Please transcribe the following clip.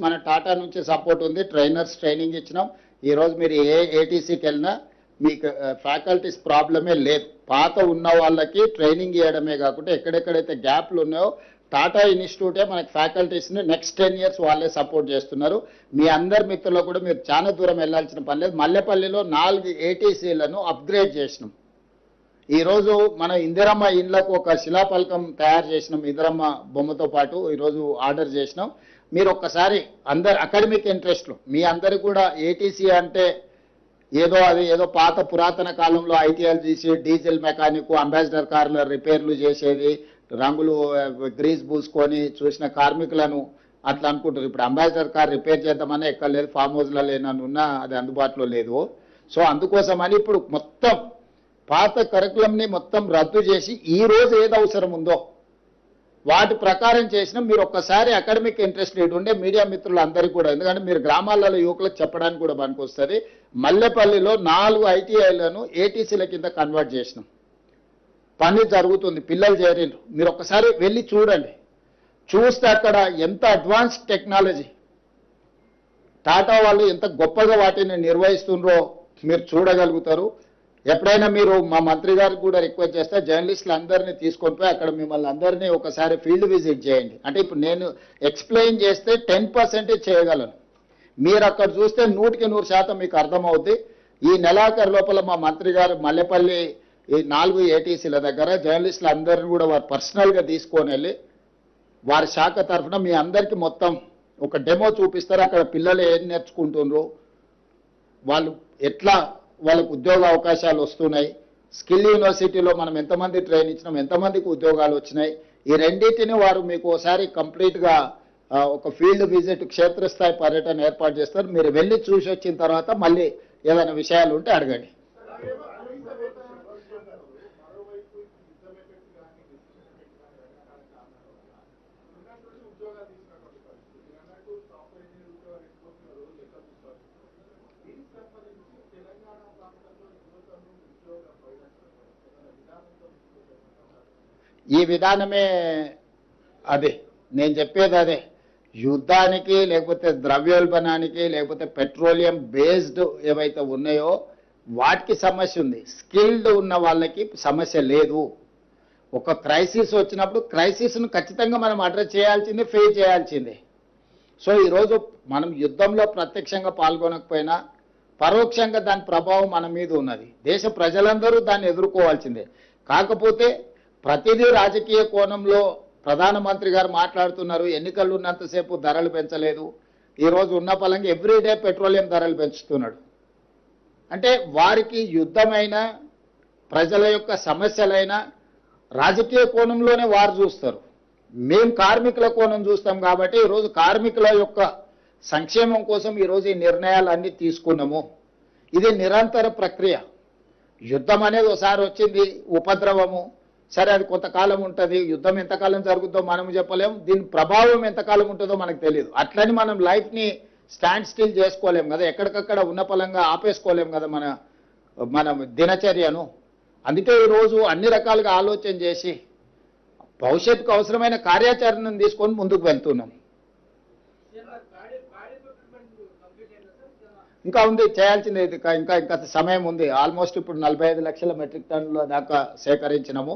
మన టాటా నుంచి సపోర్ట్ ఉంది, ట్రైనర్స్ ట్రైనింగ్ ఇచ్చినాం. ఈరోజు మీరు ఏ ఏటీసీకి వెళ్ళినా మీకు ఫ్యాకల్టీస్ ప్రాబ్లమే లేదు. పాత ఉన్న వాళ్ళకి ట్రైనింగ్ ఇవ్వడమే కాకుండా ఎక్కడెక్కడైతే గ్యాప్లు ఉన్నాయో టాటా ఇన్స్టిట్యూటే మనకి ఫ్యాకల్టీస్ని నెక్స్ట్ 10 years వాళ్ళే సపోర్ట్ చేస్తున్నారు. మీ అందరి మిత్రుల్లో కూడా మీరు చాలా దూరం వెళ్ళాల్సిన పని లేదు. మల్లెపల్లిలో 4 ఏటీసీలను అప్గ్రేడ్ చేసినాం. ఈరోజు మన ఇందిరమ్మ ఇండ్లకు ఒక శిలాఫలకం తయారు చేసినాం. ఇందిరమ్మ బొమ్మతో పాటు ఈరోజు ఆర్డర్ చేసినాం. మీరు ఒక్కసారి అందరు అకాడమిక్ ఇంట్రెస్ట్లు మీ అందరికి కూడా ఏటీసీ అంటే ఏదో పాత పురాతన కాలంలో ఐటీఎల్ తీసి డీజిల్ మెకానిక్ అంబాసిడర్ కార్ల రిపేర్లు చేసేది, రంగులు గ్రీస్ పూసుకొని చూసిన కార్మికులను అట్లా అనుకుంటారు. ఇప్పుడు అంబాసిడర్ కార్ రిపేర్ చేద్దామని ఎక్కలేదు, ఫామ్ హౌస్లలో ఏమన్నా అది అందుబాటులో లేదు. సో అందుకోసమని ఇప్పుడు మొత్తం పాత కరికులంని మొత్తం రద్దు చేసి ఈ రోజు ఏది అవసరం ఉందో వాటి ప్రకారం చేసిన మీరు ఒక్కసారి అకాడమిక్ ఇంట్రెస్ట్ ఉండే మీడియా మిత్రులందరికీ కూడా, ఎందుకంటే మీరు గ్రామాలలో యువకులకు చెప్పడానికి కూడా పనికొస్తుంది. మల్లెపల్లిలో 4 ఐటీఐలను ఏటీసీల కింద కన్వర్ట్ చేసినాం. పని జరుగుతుంది, పిల్లలు చేరిండ్రు. మీరు ఒక్కసారి వెళ్ళి చూడండి. చూస్తే అక్కడ ఎంత అడ్వాన్స్ టెక్నాలజీ టాటా వాళ్ళు ఎంత గొప్పగా వాటిని నిర్వహిస్తుండ్రో మీరు చూడగలుగుతారు. ఎప్పుడైనా మీరు మా మంత్రి గారికి కూడా రిక్వెస్ట్ చేస్తే జర్నలిస్టులు అందరినీ తీసుకొని పోయి అక్కడ మిమ్మల్ని అందరినీ ఒకసారి ఫీల్డ్ విజిట్ చేయండి. అంటే ఇప్పుడు నేను ఎక్స్ప్లెయిన్ చేస్తే 10% చేయగలను. మీరు అక్కడ చూస్తే 100% మీకు అర్థమవుద్ది. ఈ నెలాఖరు లోపల మా మంత్రి గారు మల్లెపల్లి ఈ 4 ఏటీసీల దగ్గర జర్నలిస్టులు అందరినీ కూడా వారు పర్సనల్గా తీసుకొని వెళ్ళి వారి శాఖ తరఫున మీ అందరికీ మొత్తం ఒక డెమో చూపిస్తారు. అక్కడ పిల్లలు ఏం నేర్చుకుంటున్నారు, వాళ్ళు ఎట్లా వాళ్ళకు ఉద్యోగ అవకాశాలు వస్తున్నాయి, స్కిల్ యూనివర్సిటీలో మనం ఎంతమంది ట్రైన్ ఇచ్చినాం, ఎంతమందికి ఉద్యోగాలు వచ్చినాయి, ఈ రెండింటిని వారు మీకు ఒకసారి కంప్లీట్గా ఒక ఫీల్డ్ విజిట్ క్షేత్రస్థాయి పర్యటన ఏర్పాటు చేస్తారు. మీరు వెళ్ళి చూసి వచ్చిన తర్వాత మళ్ళీ ఏదైనా విషయాలు ఉంటే అడగండి. ఈ విధానమే అదే నేను చెప్పేది. అదే యుద్ధానికి లేకపోతే ద్రవ్యోల్బణానికి లేకపోతే పెట్రోలియం బేస్డ్ ఏవైతే ఉన్నాయో వాటికి సమస్య ఉంది. స్కిల్డ్ ఉన్న వాళ్ళకి సమస్య లేదు. ఒక క్రైసిస్ వచ్చినప్పుడు క్రైసిస్ను ఖచ్చితంగా మనం అడ్రస్ చేయాల్సిందే, ఫేస్ చేయాల్సిందే. సో ఈరోజు మనం యుద్ధంలో ప్రత్యక్షంగా పాల్గొనకపోయినా పరోక్షంగా దాని ప్రభావం మన మీద ఉన్నది. దేశ ప్రజలందరూ దాన్ని ఎదుర్కోవాల్సిందే. కాకపోతే ప్రతిదీ రాజకీయ కోణంలో ప్రధానమంత్రి గారు మాట్లాడుతున్నారు. ఎన్నికలు ఉన్నంతసేపు ధరలు పెంచలేదు, ఈరోజు ఉన్న పలంగా ఎవ్రీడే పెట్రోలియం ధరలు పెంచుతున్నాడు. అంటే వారికి యుద్ధమైన ప్రజల యొక్క సమస్యలైనా రాజకీయ కోణంలోనే వారు చూస్తారు. మేం కార్మికుల కోణం చూస్తాం కాబట్టి ఈరోజు కార్మికుల యొక్క సంక్షేమం కోసం ఈరోజు ఈ నిర్ణయాలన్నీ తీసుకున్నాము. ఇది నిరంతర ప్రక్రియ. యుద్ధం అనేది ఒకసారి వచ్చింది, ఉపద్రవము, సరే అది కొంతకాలం ఉంటుంది. యుద్ధం ఎంతకాలం జరుగుతుందో మనం చెప్పలేము, దీని ప్రభావం ఎంతకాలం ఉంటుందో మనకు తెలియదు. అట్లని మనం లైఫ్ని స్టాండ్ స్టిల్ చేసుకోలేము కదా, ఎక్కడికక్కడ ఉన్న పలంగా ఆపేసుకోలేము కదా మన దినచర్యను. అందుకే ఈరోజు అన్ని రకాలుగా ఆలోచన చేసి భవిష్యత్తుకు అవసరమైన కార్యాచరణను తీసుకొని ముందుకు వెళ్తున్నాం. ఇంకా ఉంది చేయాల్సింది, ఇంకా సమయం ఉంది. ఆల్మోస్ట్ ఇప్పుడు 45 లక్షల మెట్రిక్ టన్నుల దాకా సేకరించినాము.